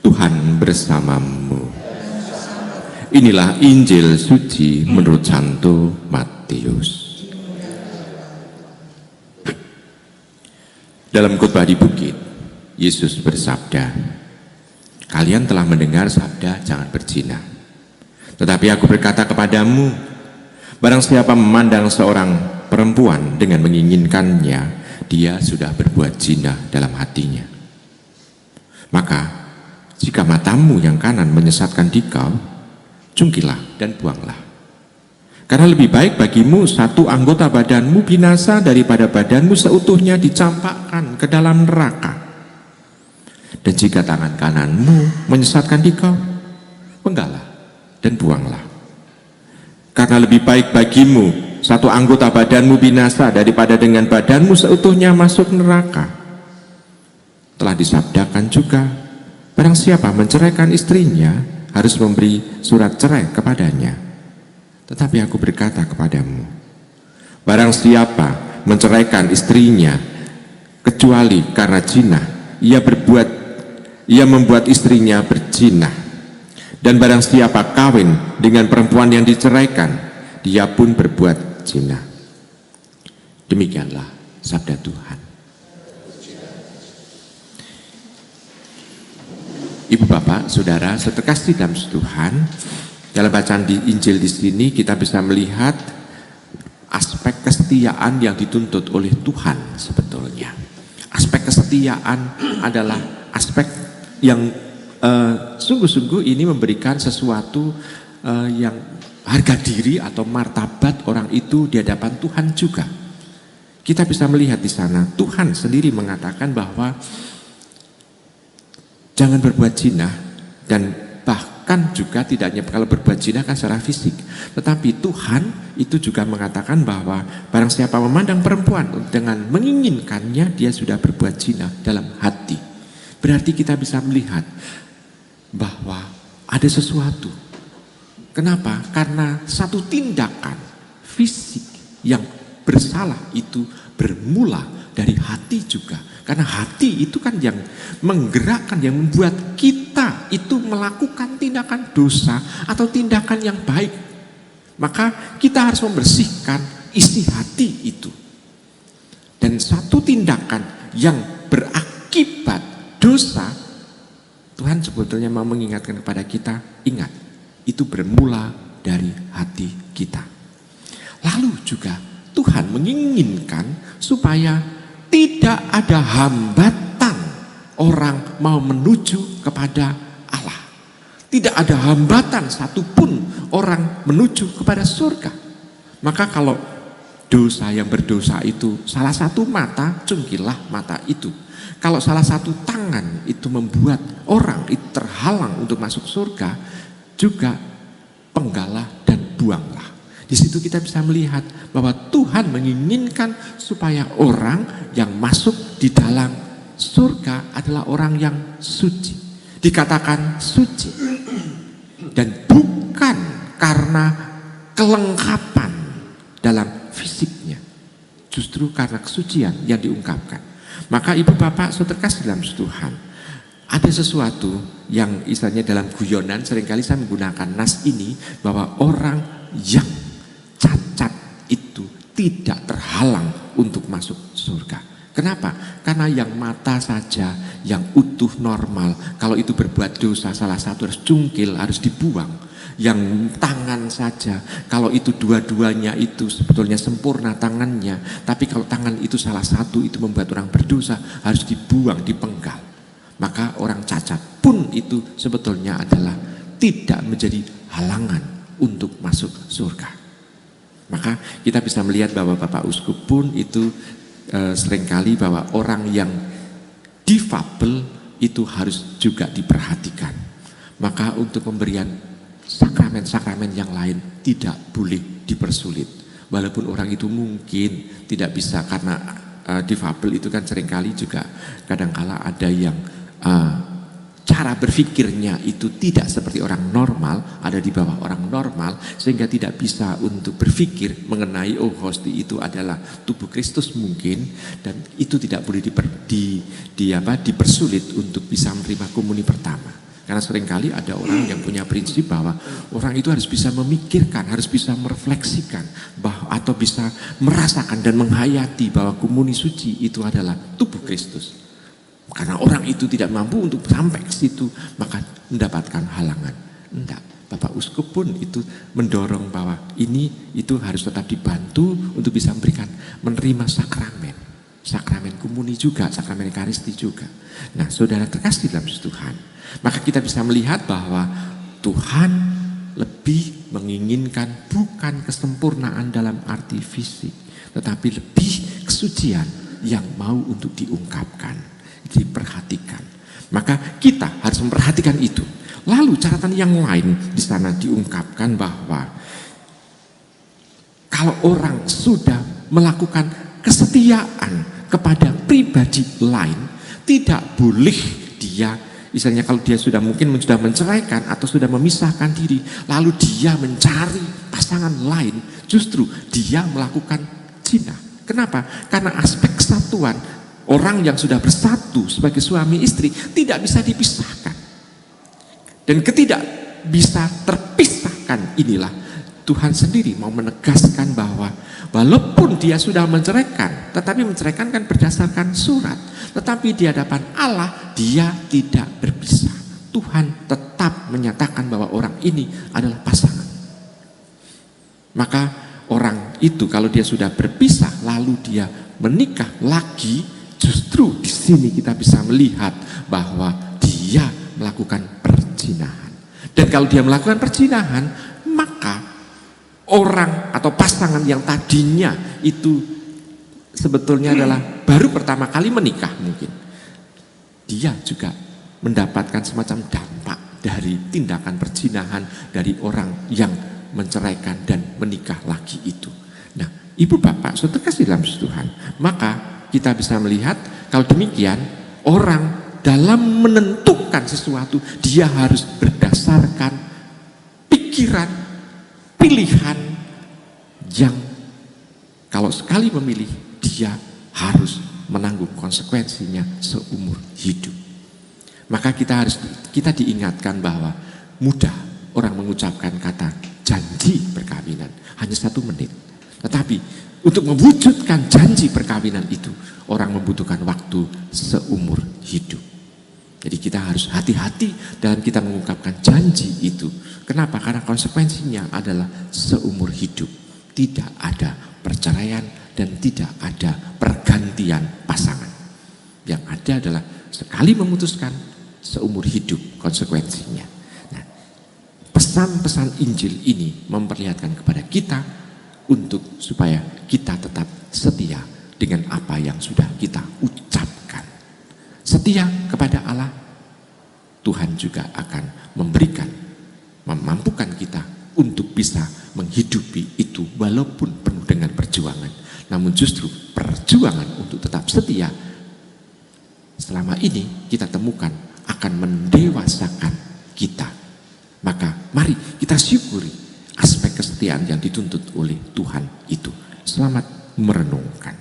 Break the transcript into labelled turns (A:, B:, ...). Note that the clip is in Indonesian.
A: Tuhan bersamamu. Inilah Injil suci menurut Santo Matius. Dalam khotbah di bukit, Yesus bersabda, "Kalian telah mendengar sabda jangan berzina. Tetapi aku berkata kepadamu, barang siapa memandang seorang perempuan dengan menginginkannya, dia sudah berbuat zina dalam hatinya. Maka jika matamu yang kanan menyesatkan dikau, cungkilah dan buanglah. Karena lebih baik bagimu satu anggota badanmu binasa daripada badanmu seutuhnya dicampakkan ke dalam neraka. Dan jika tangan kananmu menyesatkan dikau, penggalah dan buanglah. Karena lebih baik bagimu satu anggota badanmu binasa daripada dengan badanmu seutuhnya masuk neraka. Telah disabdakan juga, barang siapa menceraikan istrinya harus memberi surat cerai kepadanya. Tetapi aku berkata kepadamu, barang siapa menceraikan istrinya kecuali karena zina, ia membuat istrinya berzina. Dan barang siapa kawin dengan perempuan yang diceraikan, dia pun berbuat zina." Demikianlah sabda Tuhan. Ibu bapak, saudara, seterkasih dalam Tuhan, dalam bacaan di Injil di sini kita bisa melihat aspek kesetiaan yang dituntut oleh Tuhan sebetulnya. Aspek kesetiaan adalah aspek yang sungguh-sungguh ini memberikan sesuatu yang harga diri atau martabat orang itu di hadapan Tuhan juga. Kita bisa melihat di sana Tuhan sendiri mengatakan bahwa jangan berbuat zina, dan bahkan juga tidak hanya kalau berbuat zina kan secara fisik, tetapi Tuhan itu juga mengatakan bahwa barang siapa memandang perempuan dengan menginginkannya, dia sudah berbuat zina dalam hati. Berarti kita bisa melihat bahwa ada sesuatu. Kenapa? Karena satu tindakan fisik yang bersalah itu bermula dari hati juga. Karena hati itu kan yang menggerakkan, yang membuat kita itu melakukan tindakan dosa atau tindakan yang baik. Maka kita harus membersihkan isi hati itu. Dan satu tindakan yang berakibat dosa, Tuhan sebetulnya mau mengingatkan kepada kita, ingat, itu bermula dari hati kita. Lalu juga Tuhan menginginkan supaya tidak ada hambatan orang mau menuju kepada Allah. Tidak ada hambatan satupun orang menuju kepada surga. Maka kalau dosa yang berdosa itu salah satu mata, cungkilah mata itu. Kalau salah satu tangan itu membuat orang itu terhalang untuk masuk surga, juga penggalah dan buanglah. Di situ kita bisa melihat bahwa Tuhan menginginkan supaya orang yang masuk di dalam surga adalah orang yang suci. Dikatakan suci. Dan bukan karena kelengkapan dalam fisiknya. Justru karena kesucian yang diungkapkan. Maka ibu bapak saudara dalam Tuhan, ada sesuatu yang istilahnya dalam guyonan, seringkali saya menggunakan nas ini, bahwa orang yang cacat itu tidak terhalang untuk masuk surga. Kenapa? Karena yang mata saja yang utuh normal, kalau itu berbuat dosa salah satu harus cungkil, harus dibuang. Yang tangan saja, kalau itu dua-duanya itu sebetulnya sempurna tangannya, tapi kalau tangan itu salah satu itu membuat orang berdosa, harus dibuang, dipenggal. Maka orang cacat pun itu sebetulnya adalah tidak menjadi halangan untuk masuk surga. Maka kita bisa melihat bahwa Bapak Uskup pun itu seringkali bahwa orang yang difabel itu harus juga diperhatikan. Maka untuk pemberian sakramen-sakramen yang lain tidak boleh dipersulit. Walaupun orang itu mungkin tidak bisa, karena difabel itu kan seringkali juga kadangkala ada yang cara berpikirnya itu tidak seperti orang normal, ada di bawah orang normal, sehingga tidak bisa untuk berpikir mengenai oh hosti itu adalah tubuh Kristus mungkin, dan itu tidak boleh dipersulit untuk bisa menerima komuni pertama. Karena seringkali ada orang yang punya prinsip bahwa orang itu harus bisa memikirkan, harus bisa merefleksikan, atau bisa merasakan dan menghayati bahwa komuni suci itu adalah tubuh Kristus. Karena orang itu tidak mampu untuk sampai ke situ, maka mendapatkan halangan. Enggak, Bapak Uskup pun itu mendorong bahwa itu harus tetap dibantu untuk bisa menerima sakramen komuni juga, sakramen Ekaristi juga. Nah, saudara terkasih dalam Tuhan, maka kita bisa melihat bahwa Tuhan lebih menginginkan bukan kesempurnaan dalam arti fisik, tetapi lebih kesucian yang mau untuk diungkapkan, diperhatikan. Maka kita harus memperhatikan itu. Lalu catatan yang lain di sana diungkapkan bahwa kalau orang sudah melakukan kesetiaan kepada pribadi lain, tidak boleh dia, misalnya kalau dia sudah menceraikan atau sudah memisahkan diri, lalu dia mencari pasangan lain, justru dia melakukan zina. Kenapa? Karena aspek kesatuan orang yang sudah bersatu sebagai suami istri tidak bisa dipisahkan. Dan ketidak bisa terpisahkan inilah Tuhan sendiri mau menegaskan bahwa walaupun dia sudah menceraikan, tetapi menceraikan kan berdasarkan surat, tetapi di hadapan Allah dia tidak berpisah. Tuhan tetap menyatakan bahwa orang ini adalah pasangan. Maka orang itu kalau dia sudah berpisah lalu dia menikah lagi, justru di sini kita bisa melihat bahwa dia melakukan perzinahan. Dan kalau dia melakukan perzinahan, maka orang atau pasangan yang tadinya itu sebetulnya adalah baru pertama kali menikah mungkin, dia juga mendapatkan semacam dampak dari tindakan perzinahan dari orang yang menceraikan dan menikah lagi itu. Nah, Ibu Bapak, saudara kasih dalam Tuhan, maka kita bisa melihat kalau demikian orang dalam menentukan sesuatu dia harus berdasarkan pikiran, pilihan yang kalau sekali memilih dia harus menanggung konsekuensinya seumur hidup. Maka kita diingatkan bahwa mudah orang mengucapkan kata janji perkawinan hanya 1 menit. Tetapi untuk mewujudkan janji perkawinan itu orang membutuhkan waktu seumur hidup. Jadi kita harus hati-hati dalam kita mengungkapkan janji itu. Kenapa? Karena konsekuensinya adalah seumur hidup. Tidak ada perceraian dan tidak ada pergantian pasangan. Yang ada adalah sekali memutuskan seumur hidup konsekuensinya. Nah, pesan-pesan Injil ini memperlihatkan kepada kita untuk supaya kita tetap setia dengan apa yang sudah kita ucapkan. Setia kepada Allah, Tuhan juga akan memampukan kita untuk bisa menghidupi itu walaupun penuh dengan perjuangan. Namun justru perjuangan untuk tetap setia selama ini kita temukan akan mendewasakan kita. Maka mari kita syukuri aspek kesetiaan yang dituntut oleh Tuhan itu. Selamat merenungkan.